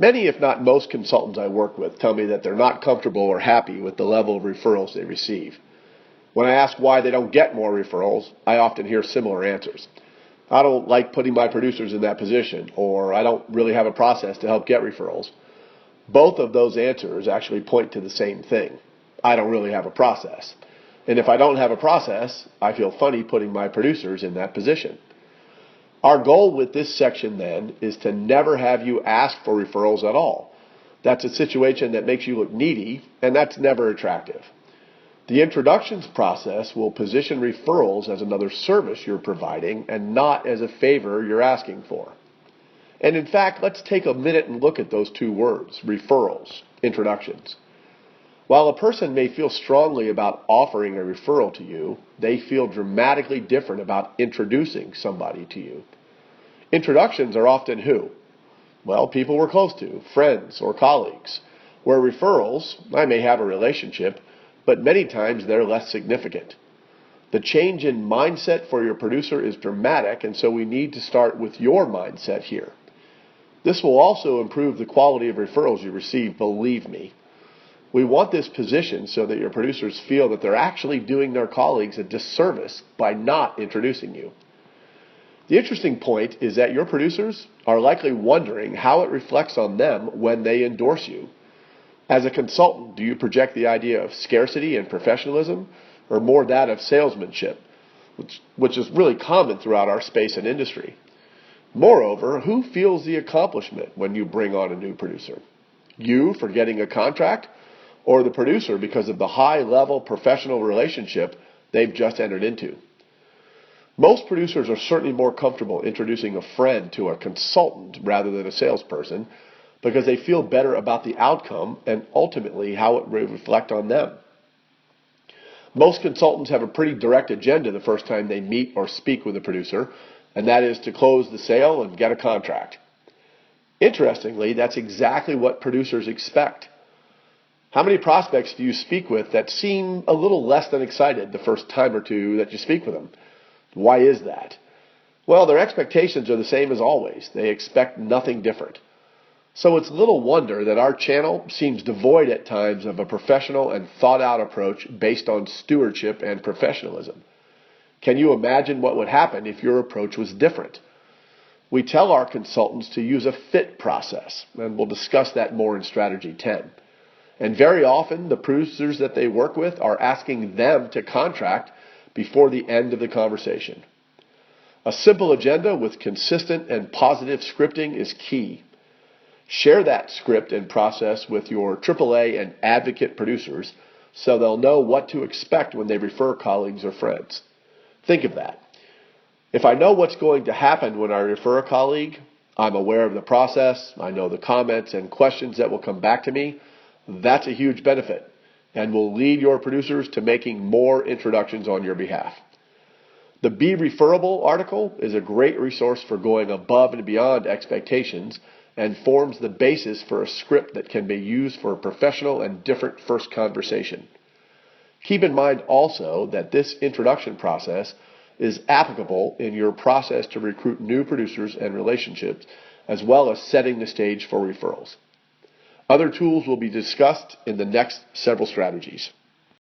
Many, if not most, consultants I work with tell me that they're not comfortable or happy with the level of referrals they receive. When I ask why they don't get more referrals, I often hear similar answers. I don't like putting my producers in that position, or I don't really have a process to help get referrals. Both of those answers actually point to the same thing. I don't really have a process. And if I don't have a process, I feel funny putting my producers in that position. Our goal with this section, then, is to never have you ask for referrals at all. That's a situation that makes you look needy, and that's never attractive. The introductions process will position referrals as another service you're providing and not as a favor you're asking for. And in fact, let's take a minute and look at those two words, referrals, introductions. While a person may feel strongly about offering a referral to you, they feel dramatically different about introducing somebody to you. Introductions are often who? Well, people we're close to, friends or colleagues. Where referrals, I may have a relationship, but many times they're less significant. The change in mindset for your producer is dramatic, and so we need to start with your mindset here. This will also improve the quality of referrals you receive, believe me. We want this positioned so that your producers feel that they're actually doing their colleagues a disservice by not introducing you. The interesting point is that your producers are likely wondering how it reflects on them when they endorse you. As a consultant, do you project the idea of scarcity and professionalism, or more that of salesmanship, which is really common throughout our space and industry? Moreover, who feels the accomplishment when you bring on a new producer? You for getting a contract, or the producer because of the high-level professional relationship they've just entered into? Most producers are certainly more comfortable introducing a friend to a consultant rather than a salesperson because they feel better about the outcome and ultimately how it will reflect on them. Most consultants have a pretty direct agenda the first time they meet or speak with a producer, and that is to close the sale and get a contract. Interestingly, that's exactly what producers expect. How many prospects do you speak with that seem a little less than excited the first time or two that you speak with them? Why is that? Well, their expectations are the same as always. They expect nothing different. So it's little wonder that our channel seems devoid at times of a professional and thought-out approach based on stewardship and professionalism. Can you imagine what would happen if your approach was different? We tell our consultants to use a fit process, and we'll discuss that more in Strategy 10. And very often, the producers that they work with are asking them to contract before the end of the conversation. A simple agenda with consistent and positive scripting is key. Share that script and process with your AAA and advocate producers so they'll know what to expect when they refer colleagues or friends. Think of that. If I know what's going to happen when I refer a colleague, I'm aware of the process, I know the comments and questions that will come back to me, that's a huge benefit and will lead your producers to making more introductions on your behalf. The Be Referable article is a great resource for going above and beyond expectations and forms the basis for a script that can be used for a professional and different first conversation. Keep in mind also that this introduction process is applicable in your process to recruit new producers and relationships, as well as setting the stage for referrals. Other tools will be discussed in the next several strategies.